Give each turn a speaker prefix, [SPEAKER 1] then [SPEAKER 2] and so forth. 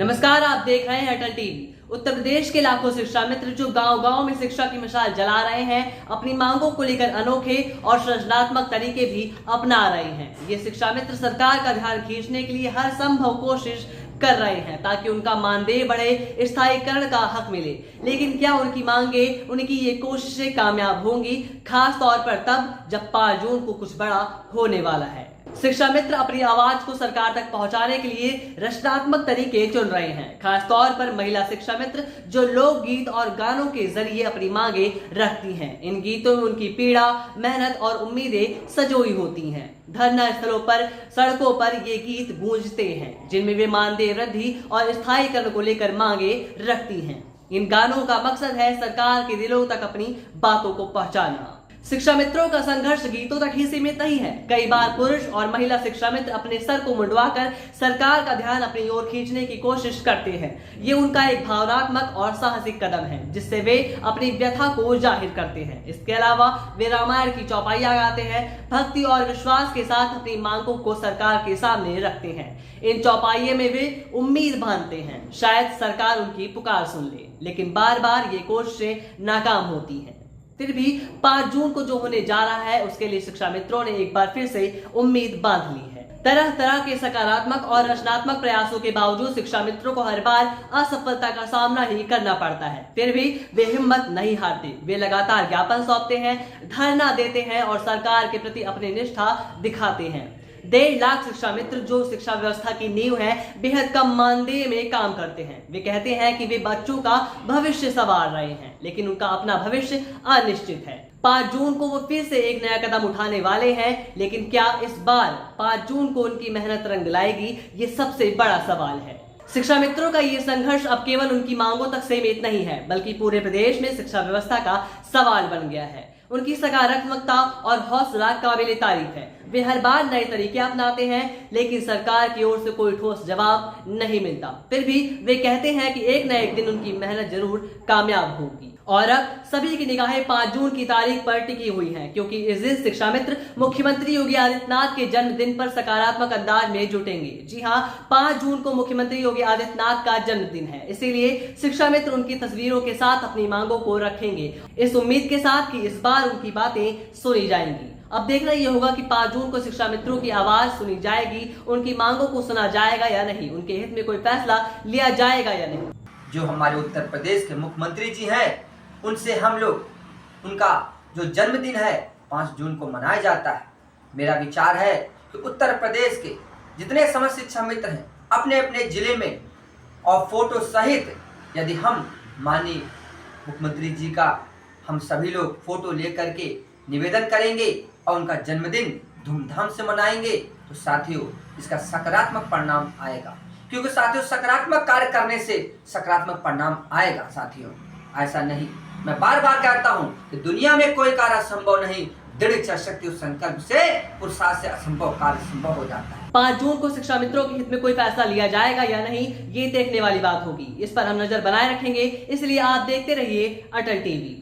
[SPEAKER 1] नमस्कार, आप देख रहे हैं अटल टीवी। उत्तर प्रदेश के लाखों शिक्षा मित्र जो गांव-गांव में शिक्षा की मिसाल जला रहे हैं, अपनी मांगों को लेकर अनोखे और सृजनात्मक तरीके भी अपना रहे हैं। ये शिक्षा मित्र सरकार का ध्यान खींचने के लिए हर संभव कोशिश कर रहे हैं ताकि उनका मानदेय बढ़े, स्थायीकरण का हक मिले। लेकिन क्या उनकी मांगे, उनकी ये कोशिशें कामयाब होंगी? खास तौर पर तब जब 5 जून को कुछ बड़ा होने वाला है। शिक्षा मित्र अपनी आवाज को सरकार तक पहुंचाने के लिए रचनात्मक तरीके चुन रहे हैं। खास तौर पर महिला शिक्षा मित्र जो लोकगीत और गानों के जरिए अपनी मांगे रखती हैं। इन गीतों में उनकी पीड़ा, मेहनत और उम्मीदें सजोई होती हैं। धरना स्थलों पर, सड़कों पर ये गीत गूंजते हैं जिनमें वे मानदेय वृद्धि और स्थायीकरण को लेकर मांगे रखती हैं। इन गानों का मकसद है सरकार के दिलों तक अपनी बातों को पहुंचाना। शिक्षा मित्रों का संघर्ष गीतों तक ही सीमित नहीं है। कई बार पुरुष और महिला शिक्षा मित्र अपने सर को मुंडवाकर सरकार का ध्यान अपनी ओर खींचने की कोशिश करते हैं। ये उनका एक भावनात्मक और साहसिक कदम है जिससे वे अपनी व्यथा को जाहिर करते हैं। इसके अलावा वे रामायण की चौपाइयां गाते हैं, भक्ति और विश्वास के साथ अपनी मांगों को सरकार के सामने रखते हैं। इन चौपाइयों में वे उम्मीद बांधते हैं शायद सरकार उनकी पुकार सुन ले, लेकिन बार बार ये कोशिशें नाकाम होती हैं। फिर भी 5 जून को जो होने जा रहा है उसके लिए शिक्षा मित्रों ने एक बार फिर से उम्मीद बांध ली है। तरह तरह के सकारात्मक और रचनात्मक प्रयासों के बावजूद शिक्षा मित्रों को हर बार असफलता का सामना ही करना पड़ता है। फिर भी वे हिम्मत नहीं हारते। वे लगातार ज्ञापन सौंपते हैं, धरना देते हैं और सरकार के प्रति अपनी निष्ठा दिखाते हैं। 1.5 लाख शिक्षा मित्र जो शिक्षा व्यवस्था की नींव है, बेहद कम मानदेय में काम करते हैं। वे कहते हैं कि वे बच्चों का भविष्य संवार रहे हैं, लेकिन उनका अपना भविष्य अनिश्चित है। 5 जून को वो फिर से एक नया कदम उठाने वाले हैं, लेकिन क्या इस बार 5 जून को उनकी मेहनत रंग लाएगी? ये सबसे बड़ा सवाल है। शिक्षा मित्रों का ये संघर्ष अब केवल उनकी मांगों तक सीमित नहीं है, बल्कि पूरे प्रदेश में शिक्षा व्यवस्था का सवाल बन गया है। उनकी सकारात्मकता और हौसला काबिले तारीफ है। वे हर बार नए तरीके अपनाते हैं, लेकिन सरकार की ओर से कोई ठोस जवाब नहीं मिलता। फिर भी वे कहते हैं कि एक न एक दिन उनकी मेहनत जरूर कामयाब होगी। और अब सभी की निगाहें 5 जून की तारीख पर टिकी हुई हैं, क्योंकि इस दिन शिक्षा मित्र मुख्यमंत्री योगी आदित्यनाथ के जन्मदिन पर सकारात्मक अंदाज में जुटेंगे। जी हां, 5 जून को मुख्यमंत्री योगी आदित्यनाथ का जन्मदिन है, इसीलिए शिक्षा मित्र उनकी तस्वीरों के साथ अपनी मांगों को रखेंगे, इस उम्मीद के साथ कि इस बार उनकी बातें सुनी जाएंगी। अब देखना यह होगा कि 5 जून को शिक्षा मित्रों की आवाज सुनी जाएगी, उनकी मांगों को सुना जाएगा या नहीं, उनके हित में कोई फैसला लिया जाएगा या नहीं।
[SPEAKER 2] जो हमारे उत्तर प्रदेश के मुख्यमंत्री जी हैं, उनसे हम लोग उनका जो जन्मदिन है 5 जून को मनाया जाता है। मेरा विचार है कि उत्तर प्रदेश के जितने समस्त शिक्षा मित्र हैं अपने अपने जिले में और फोटो सहित यदि हम माननीय मुख्यमंत्री जी का हम सभी लोग फोटो लेकर के निवेदन करेंगे और उनका जन्मदिन धूमधाम से मनाएंगे तो साथियों इसका सकारात्मक परिणाम आएगा, क्योंकि साथियों सकारात्मक कार्य करने से सकारात्मक परिणाम आएगा। साथियों ऐसा नहीं, मैं बार बार कहता हूं कि दुनिया में कोई कार्य असंभव नहीं, दृढ़ इच्छा शक्ति और संकल्प से पुरुषार्थ से असंभव कार्य संभव हो जाता है।
[SPEAKER 1] 5 जून को शिक्षा मित्रों के हित में कोई फैसला लिया जाएगा या नहीं, ये देखने वाली बात होगी। इस पर हम नजर बनाए रखेंगे, इसलिए आप देखते रहिए अटल टीवी।